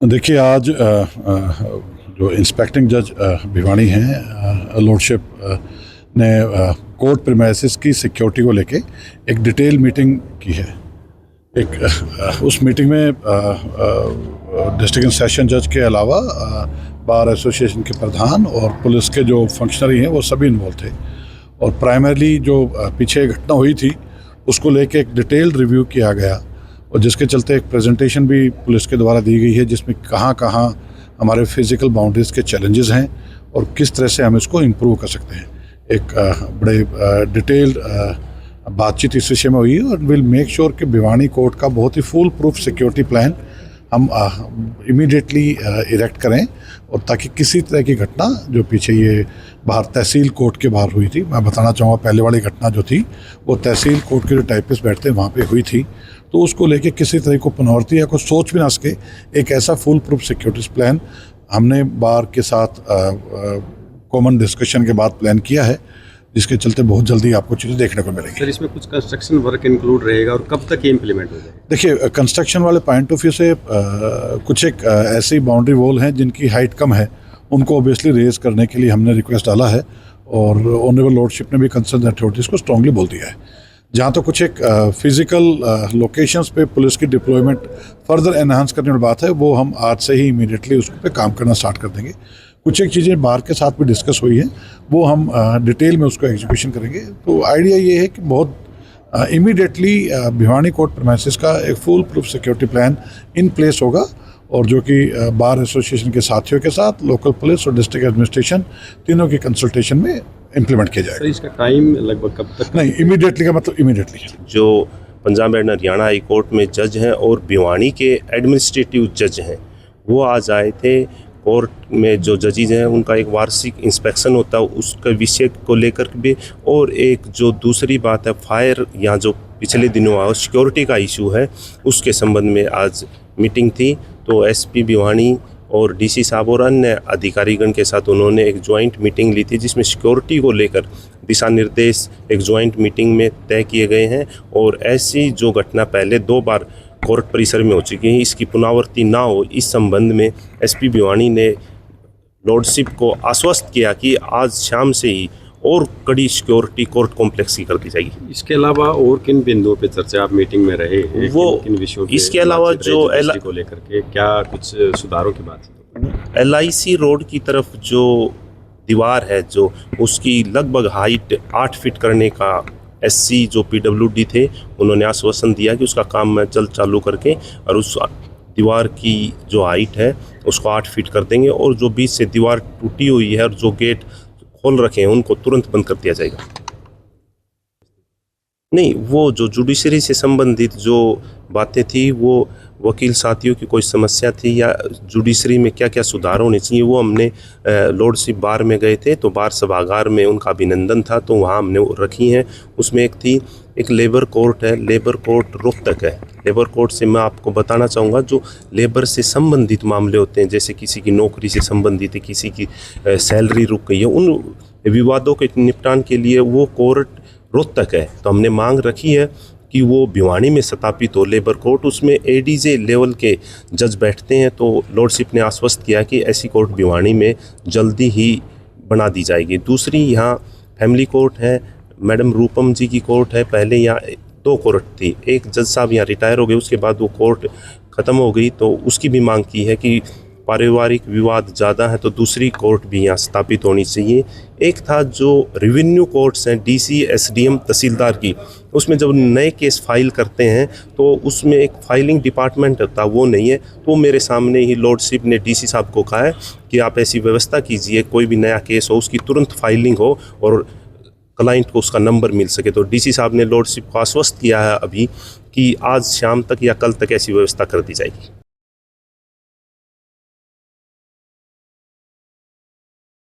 देखिए आज जो इंस्पेक्टिंग जज भिवानी हैं लॉर्डशिप ने कोर्ट प्रीमाइसेस की सिक्योरिटी को लेके एक डिटेल मीटिंग की है। उस मीटिंग में डिस्ट्रिक्ट एंड सेशन जज के अलावा बार एसोसिएशन के प्रधान और पुलिस के जो फंक्शनरी हैं वो सभी इन्वॉल्व थे। और प्राइमरली जो पीछे घटना हुई थी उसको लेके एक डिटेल्ड रिव्यू किया गया और जिसके चलते एक प्रेजेंटेशन भी पुलिस के द्वारा दी गई है जिसमें कहाँ कहाँ हमारे फिज़िकल बाउंड्रीज़ के चैलेंजेस हैं और किस तरह से हम इसको इम्प्रूव कर सकते हैं। एक बड़े डिटेल्ड बातचीत इस विषय में हुई और विल मेक श्योर कि भिवानी कोर्ट का बहुत ही फुल प्रूफ सिक्योरिटी प्लान हम इमीडिएटली इरेक्ट करें और ताकि किसी तरह की घटना जो पीछे ये बाहर तहसील कोर्ट के बाहर हुई थी, मैं बताना चाहूँगा पहले वाली घटना जो थी वो तहसील कोर्ट के जो टाइपिस्ट बैठते हैं वहाँ पे हुई थी, तो उसको लेके किसी तरह को पुनरावृत्ति या कुछ सोच भी ना सके एक ऐसा फुल प्रूफ सिक्योरिटी प्लान हमने बार के साथ कॉमन डिस्कशन के बाद प्लान किया है, जिसके चलते बहुत जल्दी आपको चीज़ें देखने को मिलेंगी। सर, इसमें कुछ कंस्ट्रक्शन वर्क इंक्लूड रहेगा और कब तक ये इम्प्लीमेंट हो जाएगा? देखिए कंस्ट्रक्शन वाले पॉइंट ऑफ व्यू से कुछ एक ऐसी बाउंड्री वॉल हैं जिनकी हाइट कम है, उनको ऑब्वियसली रेज करने के लिए हमने रिक्वेस्ट डाला है और ऑनरेबल लॉर्डशिप ने भी कंसर्न अथॉरिटीज़ को स्ट्रांगली बोल दिया है। जहाँ तो कुछ एक फिज़िकल लोकेशंस पे पुलिस की डिप्लॉयमेंट फर्दर एनहांस करने वाली बात है, वो हम आज से ही इमीडिएटली उस पे काम करना स्टार्ट कर देंगे। कुछ एक चीज़ें बाहर के साथ भी डिस्कस हुई हैं, वो हम डिटेल में उसको एग्जीक्यूशन करेंगे। तो आइडिया ये है कि बहुत इमीडिएटली भिवानी कोर्ट प्रीमाइसेस का एक full proof security plan in place होगा और जो कि बार एसोसिएशन के साथियों के साथ लोकल पुलिस और डिस्ट्रिक्ट एडमिनिस्ट्रेशन तीनों की कंसल्टेशन में इम्प्लीमेंट किया जाएगा। सर, इसका टाइम लगभग कब तक? नहीं, इमीडिएटली का मतलब इमीडिएटली है। जो Punjab and Haryana high court में जज हैं और भिवानी के एडमिनिस्ट्रेटिव जज हैं वो आज आए थे। कोर्ट में जो जजेज हैं उनका एक वार्षिक इंस्पेक्शन होता है उसके विषय को लेकर भी, और एक जो दूसरी बात है फायर या जो पिछले दिनों आया सिक्योरिटी का इशू है उसके संबंध में आज मीटिंग थी। तो एसपी भिवानी और डीसी साहब और अन्य अधिकारीगण के साथ उन्होंने एक जॉइंट मीटिंग ली थी जिसमें सिक्योरिटी को लेकर दिशा निर्देश एक जॉइंट मीटिंग में तय किए गए हैं। और ऐसी जो घटना पहले 2 बार कोर्ट परिसर में हो चुकी है इसकी पुनरावृत्ति ना हो, इस संबंध में एसपी भिवानी ने लॉर्डशिप को आश्वस्त किया कि आज शाम से ही और कड़ी सिक्योरिटी कोर्ट कॉम्प्लेक्स की कर दी जाएगी। इसके अलावा और किन बिंदुओं पे चर्चा आप मीटिंग में रहे? वो किन विषयों पे इसके अलावा जो को लेकर के क्या कुछ सुधारों की बात है? LIC रोड की तरफ जो दीवार है जो उसकी लगभग हाइट 8 फीट करने का SC जो PWD थे उन्होंने आश्वासन दिया कि उसका काम मैं जल्द चालू करके और उस दीवार की जो हाइट है उसको 8 फीट कर देंगे और जो बीच से दीवार टूटी हुई है और जो गेट खोल रखे हैं उनको तुरंत बंद कर दिया जाएगा। नहीं, वो जो जुडिशरी से संबंधित जो बातें थी वो वकील साथियों की कोई समस्या थी या जुडिशरी में क्या क्या सुधार होने चाहिए वो हमने लॉर्डशिप बार में गए थे तो बार सभागार में उनका अभिनंदन था तो वहाँ हमने रखी हैं। उसमें एक लेबर कोर्ट है, लेबर कोर्ट रोहतक है। लेबर कोर्ट से मैं आपको बताना चाहूँगा जो लेबर से संबंधित मामले होते हैं जैसे किसी की नौकरी से संबंधित है, किसी की सैलरी रुक गई है, उन विवादों के निपटान के लिए वो कोर्ट रोहतक है। तो हमने मांग रखी है कि वो भिवानी में स्थापित हो लेबर कोर्ट, उसमें ADJ लेवल के जज बैठते हैं। तो लॉर्डशिप ने आश्वस्त किया कि ऐसी कोर्ट भिवानी में जल्दी ही बना दी जाएगी। दूसरी यहाँ फैमिली कोर्ट है, मैडम रूपम जी की कोर्ट है। पहले यहाँ 2 कोर्ट थी, एक जज साहब यहाँ रिटायर हो गए उसके बाद वो कोर्ट ख़त्म हो गई, तो उसकी भी मांग की है कि पारिवारिक विवाद ज़्यादा है तो दूसरी कोर्ट भी यहाँ स्थापित होनी चाहिए। एक था जो रेवेन्यू कोर्ट्स हैं DC SDM तहसीलदार की, उसमें जब नए केस फाइल करते हैं तो उसमें एक फाइलिंग डिपार्टमेंट होता वो नहीं है। तो मेरे सामने ही लॉर्डशिप ने DC साहब को कहा है कि आप ऐसी व्यवस्था कीजिए कोई भी नया केस हो उसकी तुरंत फाइलिंग हो और क्लाइंट को उसका नंबर मिल सके। तो DC साहब ने लॉर्डशिप को आश्वस्त किया है अभी कि आज शाम तक या कल तक ऐसी व्यवस्था कर दी जाएगी।